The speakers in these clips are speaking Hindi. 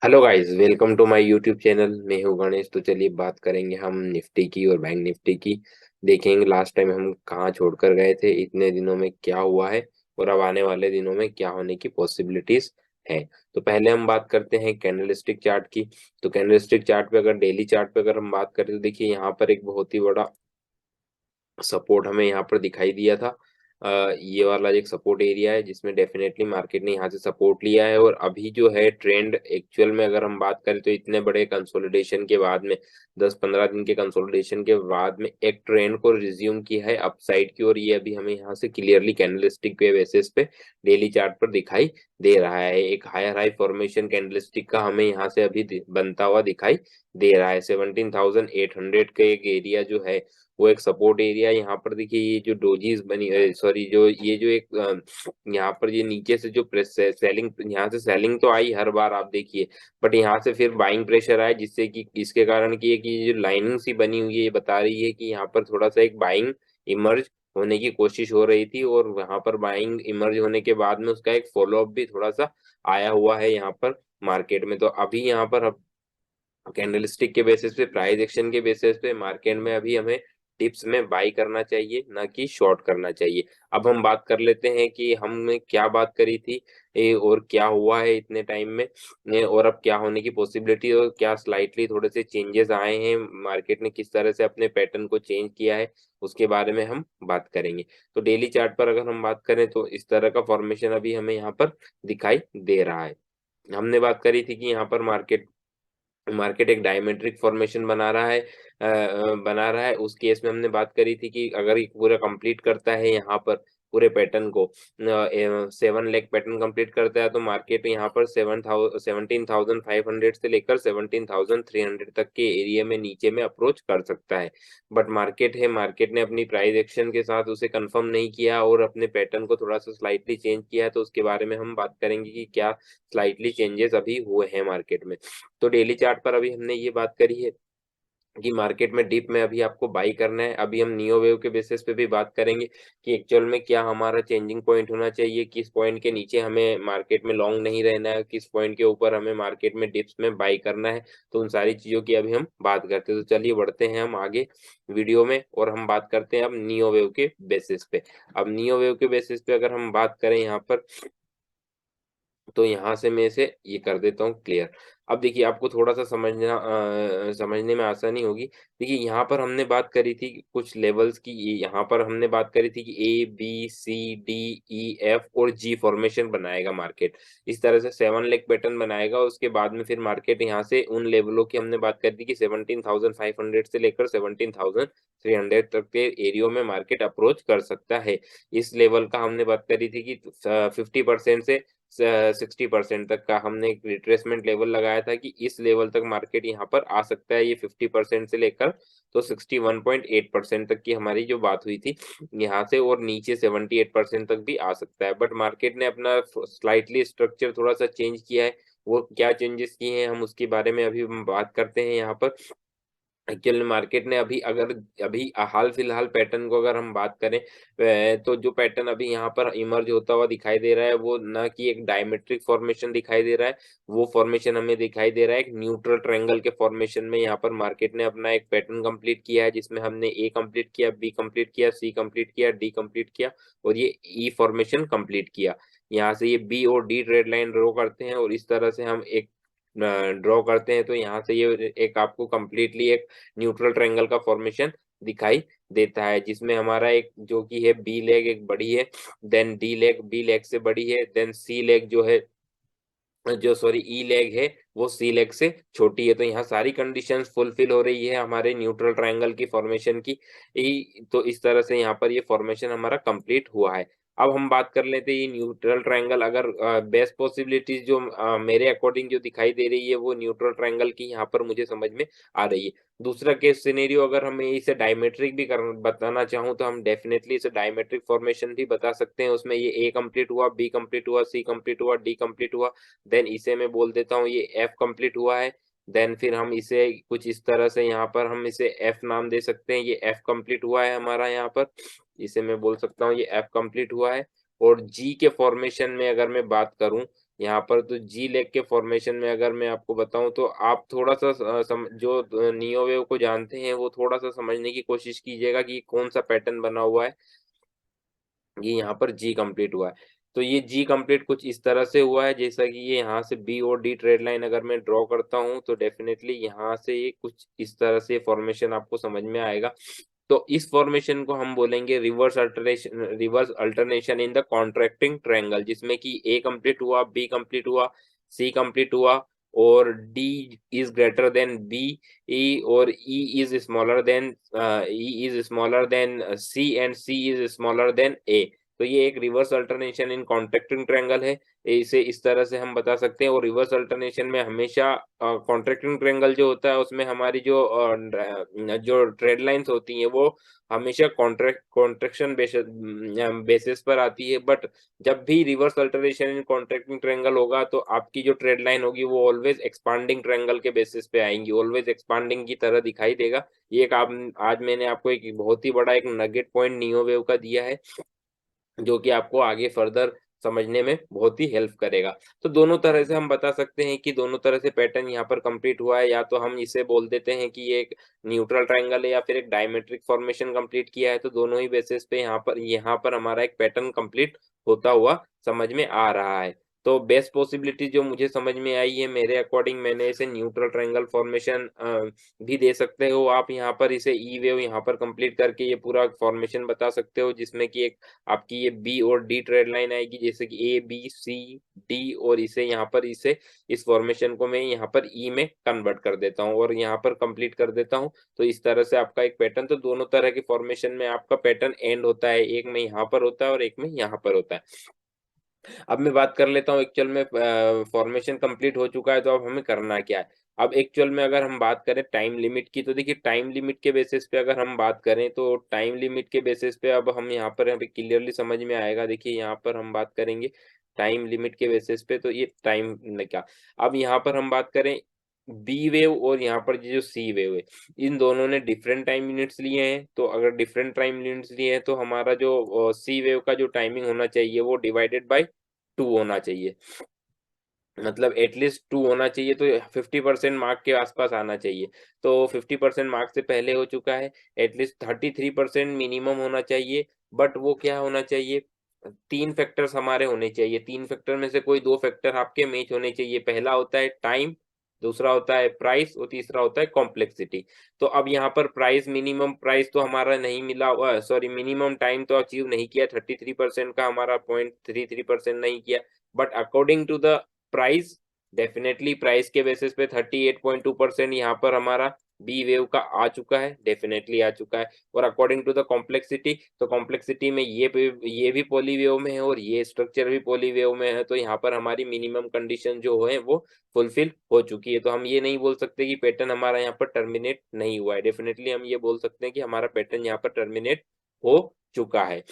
Hello guys, welcome to my YouTube channel. मैं हूं गणेश। तो चलिए बात करेंगे हम निफ्टी की और बैंक निफ्टी की। देखेंगे लास्ट टाइम हम कहाँ छोड़कर गए थे, इतने दिनों में क्या हुआ है और अब आने वाले दिनों में क्या होने की पॉसिबिलिटीज है। तो पहले हम बात करते हैं कैंडलस्टिक चार्ट की। तो कैंडलस्टिक चार्ट पे अगर डेली चार्ट पे अगर हम बात करें तो देखिए यहाँ पर एक बहुत ही बड़ा सपोर्ट हमें यहाँ पर दिखाई दिया था। ये वाला एक सपोर्ट एरिया है जिसमें डेफिनेटली मार्केट ने यहाँ से सपोर्ट लिया है। और अभी जो है ट्रेंड एक्चुअल में अगर हम बात करें तो इतने बड़े कंसोलिडेशन के बाद में 10-15 दिन के कंसोलिडेशन के बाद में एक ट्रेंड को रिज्यूम किया है अपसाइड की। और ये अभी हमें यहाँ से क्लियरली कैंडलस्टिक के बेसिस पे डेली चार्ट पर दिखाई दे रहा है। एक हायर हाई फॉर्मेशन कैंडलस्टिक का हमें यहाँ से अभी बनता हुआ दिखाई दे रहा है। 17,800 का एक एरिया जो है वो एक सपोर्ट एरिया। यहाँ पर देखिए ये जो डोजीज बनी, सॉरी, जो ये जो एक यहाँ पर ये नीचे से जो प्रेस सेलिंग, यहाँ से सेलिंग तो आई हर बार आप देखिए, बट यहाँ से फिर बाइंग प्रेशर आया जिससे कि इसके कारण की कि ये जो लाइनिंग सी बनी हुई है ये बता रही है कि यहाँ पर थोड़ा सा एक बाइंग इमर्ज होने की कोशिश हो रही थी। और वहां पर बाइंग इमर्ज होने के बाद में उसका एक फॉलो अप भी थोड़ा सा आया हुआ है यहाँ पर मार्केट में। तो अभी यहाँ पर कैंडलस्टिक के बेसिस पे, प्राइस एक्शन के बेसिस पे मार्केट में अभी हमें टिप्स में बाई करना चाहिए, ना कि शॉर्ट करना चाहिए। अब हम बात कर लेते हैं कि हमने क्या बात करी थी और क्या हुआ है इतने टाइम में और अब क्या होने की पॉसिबिलिटी और क्या स्लाइटली थोड़े से चेंजेस आए हैं, मार्केट ने किस तरह से अपने पैटर्न को चेंज किया है, उसके बारे में हम बात करेंगे। तो डेली चार्ट पर अगर हम बात करें तो इस तरह का फॉर्मेशन अभी हमें यहाँ पर दिखाई दे रहा है। हमने बात करी थी कि यहाँ पर मार्केट मार्केट एक डायमेट्रिक फॉर्मेशन बना रहा है। उस केस में हमने बात करी थी कि अगर ये पूरा कंप्लीट करता है यहाँ पर पूरे पैटर्न को, 7 लेग पैटर्न कंप्लीट करता है तो मार्केट यहाँ पर 17,500 से लेकर 17,300 तक के एरिया में नीचे में अप्रोच कर सकता है। बट मार्केट ने अपनी प्राइस एक्शन के साथ उसे कंफर्म नहीं किया और अपने पैटर्न को थोड़ा सा स्लाइटली चेंज किया है। तो उसके बारे में हम बात करेंगे कि क्या स्लाइटली चेंजेस अभी हुए हैं मार्केट में। तो डेली चार्ट पर अभी हमने ये बात करी है कि मार्केट में डिप में अभी आपको बाई करना है। अभी हम नियो वेव के बेसिस पे भी बात करेंगे कि एक्चुअल में क्या हमारा चेंजिंग पॉइंट होना चाहिए, किस पॉइंट के नीचे हमें मार्केट में लॉन्ग नहीं रहना है, किस पॉइंट के ऊपर हमें मार्केट में डिप्स में बाई करना है। तो उन सारी चीजों की अभी हम बात करते हैं। तो चलिए बढ़ते हैं हम आगे वीडियो में और हम बात करते हैं अब नियो वेव के बेसिस पे। अब नियो वेव के बेसिस पे अगर हम बात करें यहाँ पर, तो यहाँ से मैं इसे ये कर देता हूँ क्लियर। अब देखिए आपको थोड़ा सा समझने में आसानी होगी। देखिए यहाँ पर हमने बात करी थी कुछ लेवल्स की। यहाँ पर हमने बात करी थी कि A B C D E F और G फॉर्मेशन बनाएगा मार्केट। इस तरह से 7 लेग पैटर्न बनाएगा। उसके बाद में फिर मार्केट यहाँ से उन लेवलों की हमने बात करी थी कि 17,500 से लेकर 17,300 तक के एरियो में मार्केट अप्रोच कर सकता है। इस लेवल का हमने बात करी थी कि 50% से 60% तक का हमने एक रिट्रेसमेंट लेवल लगाया था कि इस लेवल तक मार्केट यहाँ पर आ सकता है। ये 50% से लेकर तो 61.8% तक की हमारी जो बात हुई थी यहाँ से, और नीचे 78% तक भी आ सकता है। बट मार्केट ने अपना स्लाइटली स्ट्रक्चर थोड़ा सा चेंज किया है। वो क्या चेंजेस किए हैं हम उसके बारे में अभी हम बात करते हैं यहाँ पर। एक्चुअल मार्केट ने अभी हाल फिलहाल पैटर्न को अगर हम बात करें, तो जो पैटर्न अभी यहाँ पर इमर्ज होता हुआ दिखाई दे रहा है वो ना कि एक डायमेट्रिक फॉर्मेशन दिखाई दे रहा है। वो फॉर्मेशन हमें दिखाई दे रहा है एक न्यूट्रल ट्रायंगल के फॉर्मेशन में। यहाँ पर मार्केट ने अपना एक पैटर्न कंप्लीट किया है जिसमें हमने ए कंप्लीट किया, बी कंप्लीट किया, सी कंप्लीट किया, डी कंप्लीट किया और ये ई फॉर्मेशन कंप्लीट किया। यहाँ से ये बी और डी ट्रेड लाइन ड्रॉ करते हैं और इस तरह से हम एक ड्रॉ करते हैं। तो यहाँ से ये एक आपको कंप्लीटली एक न्यूट्रल ट्रायंगल का फॉर्मेशन दिखाई देता है जिसमें हमारा एक जो कि है बी लेग एक बड़ी है, then D leg B leg से बड़ी है, देन सी लेग जो है, जो सॉरी ई लेग है वो सी लेग से छोटी है। तो यहाँ सारी कंडीशंस फुलफिल हो रही है हमारे न्यूट्रल ट्रायंगल की फॉर्मेशन की। तो इस तरह से यहाँ पर ये फॉर्मेशन हमारा कंप्लीट हुआ है। अब हम बात कर लेते हैं ये न्यूट्रल ट्रायंगल अगर बेस्ट पॉसिबिलिटीज जो मेरे अकॉर्डिंग जो दिखाई दे रही है वो न्यूट्रल ट्रायंगल की यहाँ पर मुझे समझ में आ रही है। दूसरा केस सिनेरियो अगर हमें इसे डायमेट्रिक भी कर बताना चाहूँ तो हम डेफिनेटली इसे डायमेट्रिक फॉर्मेशन भी बता सकते हैं। उसमें ये ए कंप्लीट हुआ, बी कंप्लीट हुआ, सी कंप्लीट हुआ, डी कंप्लीट हुआ, देन इसे मैं बोल देता हूँ ये एफ कंप्लीट हुआ है। देन फिर हम इसे कुछ इस तरह से यहाँ पर हम इसे एफ नाम दे सकते हैं, ये एफ कंप्लीट हुआ है हमारा यहाँ पर। इसे मैं बोल सकता हूँ ये एफ कंप्लीट हुआ है। और जी के फॉर्मेशन में अगर मैं बात करूं यहाँ पर तो जी लेग के फॉर्मेशन में अगर मैं आपको बताऊँ तो आप थोड़ा-सा जो नियो वेव को जानते हैं, वो थोड़ा-सा समझने की कोशिश कीजिएगा कि कौन-सा पैटर्न बना हुआ है। ये यहाँ पर जी कंप्लीट हुआ है। तो ये जी कंप्लीट कुछ इस तरह से हुआ है जैसा कि ये यहाँ से बी और डी ट्रेड लाइन अगर मैं ड्रॉ करता हूँ तो डेफ़िनेटली यहाँ से ये कुछ इस तरह से फॉर्मेशन आपको समझ में आएगा। तो इस फॉर्मेशन को हम बोलेंगे reverse alternation in the contracting triangle, जिसमें कि ए कंप्लीट हुआ, बी कंप्लीट हुआ, सी कंप्लीट हुआ और D is greater than B, E और E is smaller than C and C is smaller than A. तो ये एक reverse alternation in contracting triangle है। इसे इस तरह से हम बता सकते हैं और रिवर्स अल्टरनेशन में हमेशा कॉन्ट्रैक्टिंग ट्रायंगल जो होता है उसमें हमारी जो ट्रेड लाइन्स होती हैं वो हमेशा कॉन्ट्रैक्शन बेसिस पर आती है, बट जब भी reverse alternation in contracting triangle होगा तो आपकी जो ट्रेड लाइन होगी वो ऑलवेज एक्सपांडिंग ट्रायंगल के बेसिस पे आएँगी, ऑलवेज एक्सपांडिंग की तरह दिखाई देगा। ये एक आप आज मैंने आपको एक बहुत ही बड़ा एक नगेट पॉइंट नियो वेव का दिया है। जो कि आपको आगे फर्दर समझने में बहुत ही हेल्प करेगा। तो दोनों तरह से हम बता सकते हैं कि दोनों तरह से पैटर्न यहाँ पर कंप्लीट हुआ है, या तो हम इसे बोल देते हैं कि ये एक न्यूट्रल ट्रायंगल है या फिर एक डायमेट्रिक फॉर्मेशन कंप्लीट किया है, तो दोनों ही बेसिस पे यहाँ पर हमारा एक पैटर्न कंप्लीट होता हुआ समझ में आ रहा है। तो बेस्ट पॉसिबिलिटी जो मुझे समझ में आई है मेरे अकॉर्डिंग मैंने इसे न्यूट्रल ट्रायंगल फॉर्मेशन भी दे सकते हो आप यहाँ पर इसे ई वेव यहाँ पर कंप्लीट करके ये पूरा फॉर्मेशन बता सकते हो, जिसमें कि एक आपकी ये बी और डी ट्रेड लाइन आएगी, जैसे कि ए, बी, सी, डी और इसे इस फॉर्मेशन को मैं यहाँ पर ई में कन्वर्ट कर देता हूँ और यहाँ पर कंप्लीट कर देता हूँ। तो इस तरह से आपका एक पैटर्न तो दोनों तरह के फॉर्मेशन में आपका पैटर्न एंड होता है, एक में यहाँ पर होता है और एक में यहाँ पर होता है। अब मैं बात कर लेता हूँ एक्चुअल में फॉर्मेशन कंप्लीट हो चुका है तो अब हमें करना क्या है? अब एक्चुअल में अगर हम बात करें टाइम लिमिट की तो देखिए टाइम लिमिट के बेसिस पे अगर हम बात करें तो टाइम लिमिट के बेसिस पे अब हम यहाँ पर हमें क्लियरली समझ में आएगा। देखिए यहाँ पर हम बात करेंगे टाइम लिमिट के बेसिस पे तो ये टाइम न क्या अब यहाँ पर हम बात करें बी वेव और यहाँ पर ये जो सी वेव है, इन दोनों ने डिफरेंट टाइम यूनिट्स लिए हैं। तो अगर डिफरेंट टाइम यूनिट्स लिए हैं तो हमारा जो सी वेव का जो टाइमिंग होना चाहिए वो डिवाइडेड बाय 2 होना चाहिए। मतलब एटलीस्ट 2 होना चाहिए तो 50% मार्क के आस-पास आना चाहिए। तो 50% मार्क से पहले हो चुका है, एटलीस्ट 33% मिनिमम होना चाहिए, बट वो क्या होना चाहिए 3 फैक्टर्स हमारे होने चाहिए, 3 फैक्टर में से कोई 2 फैक्टर आपके मैच होने चाहिए। पहला होता है टाइम, दूसरा होता है प्राइस और तीसरा होता है कॉम्प्लेक्सिटी। तो अब यहाँ पर मिनिमम प्राइस तो हमारा नहीं मिला सॉरी मिनिमम टाइम तो अचीव नहीं किया, 33% का हमारा 0.33% नहीं किया, but according to the price definitely price के बेसिस पे 38.2% यहाँ पर हमारा बी वेव का आ चुका है, डेफिनेटली आ चुका है। और अकॉर्डिंग टू द कॉम्प्लेक्सिटी तो कॉम्प्लेक्सिटी में ये भी पॉली वेव में है और ये स्ट्रक्चर भी पॉली वेव में है, तो यहाँ पर हमारी मिनिमम कंडीशन जो है वो फुलफिल हो चुकी है। तो हम ये नहीं बोल सकते कि पैटर्न हमारा यहाँ पर टर्मिनेट नहीं हुआ है, डेफिनेटली हम ये बोल सकते हैं कि हमारा पैटर्न यहाँ पर टर्मिनेट हो चुका है।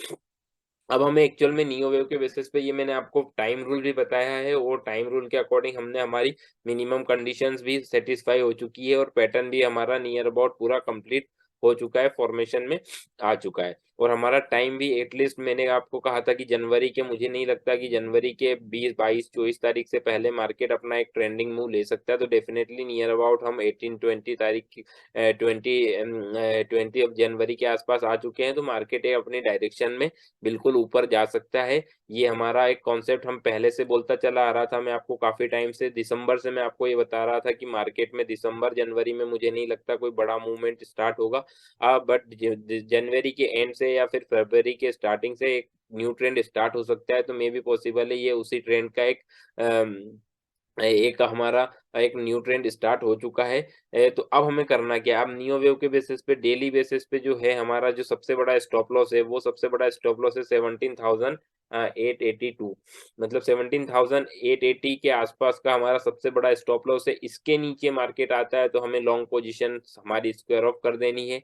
अब हमें एक्चुअल में नियो वेव के बेसिस पे ये मैंने आपको टाइम रूल भी बताया है और टाइम रूल के अकॉर्डिंग हमने हमारी मिनिमम कंडीशंस भी सेटिस्फाई हो चुकी है और पैटर्न भी हमारा नियर अबाउट पूरा कंप्लीट हो चुका है, फॉर्मेशन में आ चुका है। और हमारा टाइम भी एटलीस्ट मैंने आपको कहा था कि जनवरी के मुझे नहीं लगता कि जनवरी के 20, 22, 24 तारीख से पहले मार्केट अपना एक ट्रेंडिंग मूव ले सकता है। तो डेफिनेटली नियर अबाउट हम 18, 20 तारीख की 20 ऑफ जनवरी के आसपास आ चुके हैं, तो मार्केट एक अपनी डायरेक्शन में बिल्कुल ऊपर जा सकता है। ये हमारा एक कॉन्सेप्ट हम पहले से बोलता चला आ रहा था, मैं आपको काफ़ी टाइम से दिसंबर से मैं आपको ये बता रहा था कि मार्केट में दिसंबर, जनवरी में मुझे नहीं लगता कोई बड़ा मूवमेंट स्टार्ट होगा। बट जनवरी के एंड से या फिर फरवरी के स्टार्टिंग से एक न्यू ट्रेंड स्टार्ट हो सकता है, तो मे बी पॉसिबल है ये उसी ट्रेंड का अम, एक हमारा एक न्यू ट्रेंड स्टार्ट हो चुका है। तो अब हमें करना क्या है? अब नियो वेव के बेसिस पे डेली बेसिस पे जो है हमारा जो सबसे बड़ा स्टॉप लॉस है, वो सबसे बड़ा स्टॉप लॉस है 17,882 मतलब 17,880 के आसपास का हमारा सबसे बड़ा स्टॉप लॉस है। इसके नीचे मार्केट आता है तो हमें लॉन्ग पोजीशन हमारी स्क्वायर ऑफ कर देनी है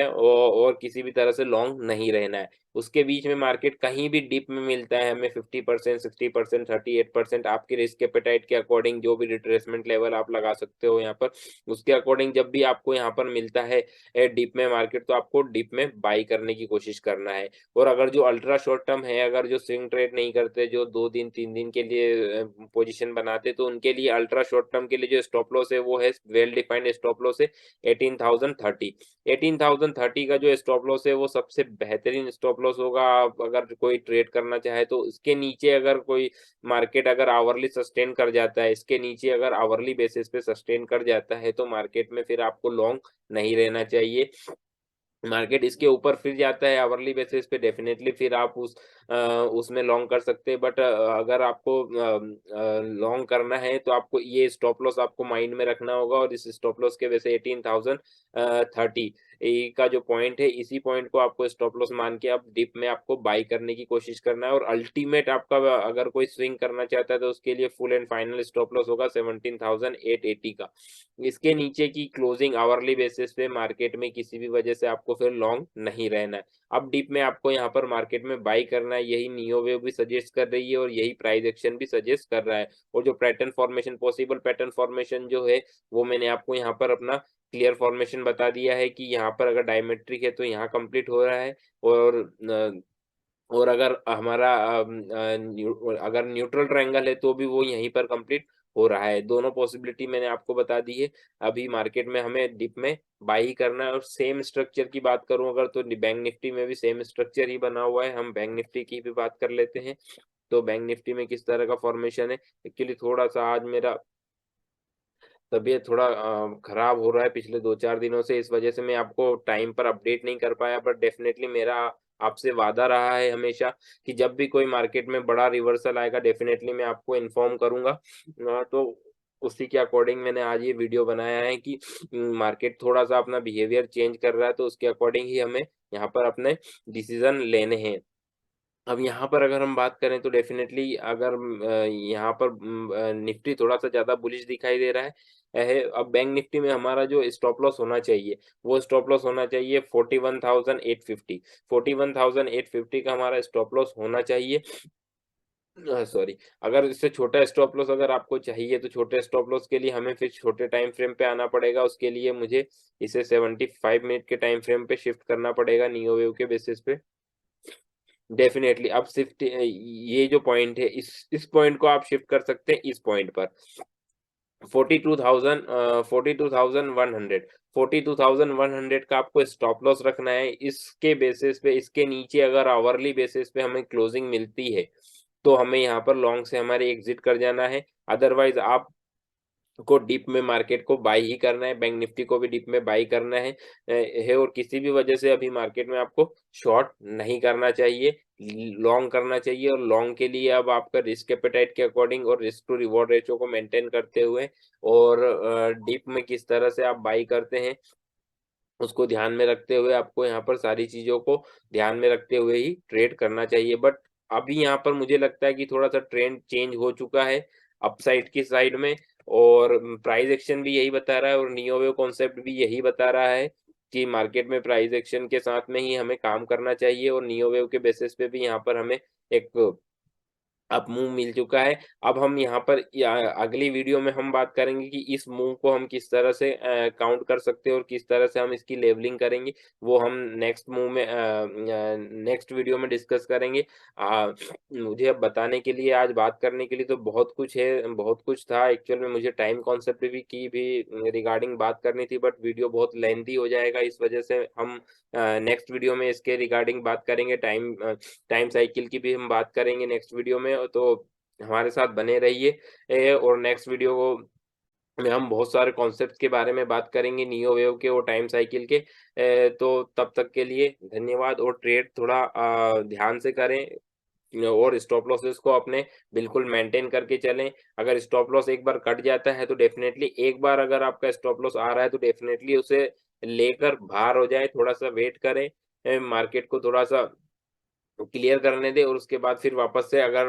और किसी भी तरह से लॉन्ग नहीं रहना है। उसके बीच में मार्केट कहीं भी डिप में मिलता है हमें 50%, 60%, 38% आपके रिस्क एपेटाइट के अकॉर्डिंग जो भी रिट्रेसमेंट रिक्वायरमेंट लेवल आप लगा सकते हो यहाँ पर। उसके अकॉर्डिंग जब भी आपको यहाँ पर मिलता है डिप में मार्केट, तो आपको डिप में बाई करने की कोशिश करना है। और अगर जो अल्ट्रा शॉर्ट टर्म है, अगर जो स्विंग ट्रेड नहीं करते, जो 2 दिन 3 दिन के लिए पोजीशन बनाते, तो उनके लिए अल्ट्रा शॉर्ट टर्म के लिए जो स्टॉप लॉस है वो है वेल डिफाइंड स्टॉप लॉस है 18,030। 18,030 का जो स्टॉप लॉस है वो सबसे बेहतरीन स्टॉप लॉस होगा। आप अगर कोई ट्रेड करना चाहे तो इसके नीचे अगर कोई मार्केट अगर आवरली सस्टेन कर जाता है, इसके नीचे अगर आवरली बेसिस पे सस्टेन कर जाता है, तो मार्केट में फिर आपको लॉन्ग नहीं रहना चाहिए। मार्केट इसके ऊपर फिर जाता है आवरली बेसिस पे, डेफिनेटली फिर आप उसमें लॉन्ग कर सकते हैं। बट अगर आपको लॉन्ग करना है तो आपको ये स्टॉप लॉस आपको माइंड में रखना होगा, और इस स्टॉप लॉस के वैसे 18,030 का जो पॉइंट है, इसी पॉइंट को आपको स्टॉप लॉस मान के आप डिप में आपको बाई करने की कोशिश करना है। और अल्टीमेट आपका अगर कोई स्विंग करना चाहता है तो उसके लिए full and final stop loss होगा 17,880 का। इसके नीचे की क्लोजिंग आवरली बेसिस पे मार्केट में किसी भी वजह से आपको फिर लॉन्ग नहीं रहना है। अब डीप में आपको यहाँ पर मार्केट में बाई करना है, यही नियोवेव भी सजेस्ट कर रही है और यही प्राइस एक्शन भी सजेस्ट कर रहा है। और जो pattern formation, possible pattern formation जो है, वो मैंने आपको यहाँ पर अपना क्लियर फॉर्मेशन बता दिया है कि यहाँ पर अगर डायमेट्रिक है तो यहाँ कंप्लीट हो रहा है, और अगर हमारा अगर न्यूट्रल ट्रायंगल है तो भी वो यहीं पर कंप्लीट हो रहा है। दोनों पॉसिबिलिटी मैंने आपको बता दी है। अभी मार्केट में हमें डिप में बाय ही करना है। और सेम स्ट्रक्चर की बात करूँ अगर, तो बैंक निफ्टी में भी सेम स्ट्रक्चर ही बना हुआ है। हम बैंक निफ्टी की भी बात कर लेते हैं। तो बैंक निफ्टी में किस तरह का फॉर्मेशन है। एक्चुअली थोड़ा-सा आज मेरा तबीयत थोड़ा खराब हो रहा है पिछले 2-4 दिनों से, इस वजह से मैं आपको टाइम पर अपडेट नहीं कर पाया। बट डेफ़िनेटली मेरा आपसे वादा रहा है हमेशा कि जब भी कोई मार्केट में बड़ा रिवर्सल आएगा, डेफ़िनेटली मैं आपको इन्फॉर्म करूँगा। तो उसी के अकॉर्डिंग मैंने आज ये वीडियो बनाया है कि मार्केट थोड़ा-सा अपना बिहेवियर चेंज कर रहा है, तो उसके अकॉर्डिंग ही हमें यहाँ पर अपने डिसीज़न लेने हैं। अब यहाँ पर अगर हम बात करें तो डेफ़िनेटली अगर यहाँ पर निफ्टी थोड़ा-सा ज़्यादा बुलिश दिखाई दे रहा है। अब बैंक निफ्टी में हमारा जो स्टॉप लॉस होना चाहिए, वो स्टॉप लॉस होना चाहिए 41,850। 41,850 का हमारा स्टॉप लॉस होना चाहिए। सॉरी, अगर इससे छोटा स्टॉप लॉस अगर आपको चाहिए, तो छोटे स्टॉप लॉस के लिए हमें फिर छोटे टाइम फ्रेम पे आना पड़ेगा। उसके लिए मुझे इसे 75 मिनट के टाइम फ्रेम पे शिफ्ट करना पड़ेगा नियोवेव के बेसिस पे। डेफ़िनेटली अब शिफ्ट ये जो पॉइंट है, इस पॉइंट को आप शिफ्ट कर सकते हैं इस पॉइंट पर। 42,100 42,100 का आपको स्टॉप लॉस रखना है। इसके बेसिस पे, इसके नीचे अगर आवरली बेसिस पे हमें क्लोजिंग मिलती है, तो हमें यहाँ पर लॉन्ग से हमारे एग्ज़िट कर जाना है। अदरवाइज़ आप को डिप में मार्केट को बाय ही करना है, बैंक निफ्टी को भी डिप में बाय करना है, और किसी भी वजह से अभी मार्केट में आपको शॉर्ट नहीं करना चाहिए, लॉन्ग करना चाहिए। और लॉन्ग के लिए अब आपका रिस्क एपेटाइट के अकॉर्डिंग और रिस्क टू रिवॉर्ड रेशियो को मेंटेन करते हुए, और डिप में किस तरह से आप बाय करते हैं, उसको ध्यान में रखते हुए आपको यहाँ पर सारी चीज़ों को ध्यान में रखते हुए ही ट्रेड करना चाहिए। बट अभी यहाँ पर मुझे लगता है कि थोड़ा-सा ट्रेंड चेंज हो चुका है अपसाइड की साइड में, और प्राइस एक्शन भी यही बता रहा है और नियोवेव कॉन्सेप्ट भी यही बता रहा है कि मार्केट में प्राइस एक्शन के साथ में ही हमें काम करना चाहिए, और नियोवेव के बेसिस पे भी यहाँ पर हमें एक अब मूव मिल चुका है। अब हम यहाँ पर या अगली वीडियो में हम बात करेंगे कि इस मूव को हम किस तरह से काउंट कर सकते हैं और किस तरह से हम इसकी लेवलिंग करेंगे, वो हम नेक्स्ट मूव में नेक्स्ट वीडियो में डिस्कस करेंगे। मुझे अब बताने के लिए, आज बात करने के लिए तो बहुत कुछ है, बहुत कुछ था। एक्चुअल में मुझे टाइम कॉन्सेप्ट की भी रिगार्डिंग बात करनी थी, बट वीडियो बहुत लेंथी हो जाएगा, इस वजह से हम नेक्स्ट वीडियो में इसके रिगार्डिंग बात करेंगे। टाइम साइकिल की भी हम बात करेंगे नेक्स्ट वीडियो में, तो हमारे साथ बने रहिए। और नेक्स्ट वीडियो में हम बहुत सारे कॉन्सेप्ट के बारे में बात करेंगे, नियो वेव के और टाइम साइकिल के। तो तब तक के लिए धन्यवाद, और ट्रेड थोड़ा ध्यान से करें, और स्टॉप लॉसेस को अपने बिल्कुल मेंटेन करके चलें। अगर स्टॉप लॉस एक बार कट जाता है तो डेफिनेटली, एक बार अगर आपका स्टॉप लॉस आ रहा है तो डेफिनेटली उसे लेकर बाहर हो जाएँ, थोड़ा-सा वेट करें, मार्केट को थोड़ा-सा क्लियर करने दें और उसके बाद फिर वापस से अगर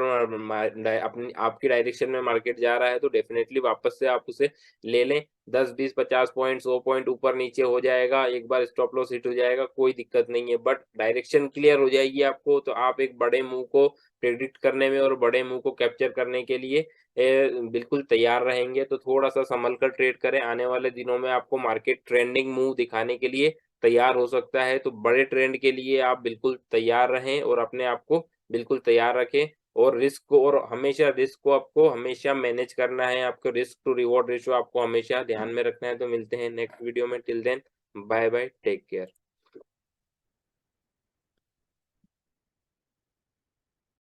अपनी आपकी डायरेक्शन में मार्केट जा रहा है तो डेफिनेटली वापस से आप उसे ले लें। 10, 20, 50 पॉइंट, 100 पॉइंट ऊपर नीचे हो जाएगा, एक बार स्टॉप लॉस हिट हो जाएगा, कोई दिक्कत नहीं है। बट डायरेक्शन क्लियर हो जाएगी आपको, तो आप एक बड़े मूव को प्रेडिक्ट करने में और बड़े मूव को कैप्चर करने के लिए बिल्कुल तैयार रहेंगे। तो थोड़ा-सा संभल कर ट्रेड करें। आने वाले दिनों में आपको मार्केट ट्रेंडिंग मूव दिखाने के लिए तैयार हो सकता है, तो बड़े ट्रेंड के लिए आप बिल्कुल तैयार रहें और अपने आप को बिल्कुल तैयार रखें। और रिस्क को आपको हमेशा मैनेज करना है, आपको रिस्क टू रिवॉर्ड रेशियो आपको हमेशा ध्यान में रखना है। तो मिलते हैं नेक्स्ट वीडियो में, till then bye bye, take care.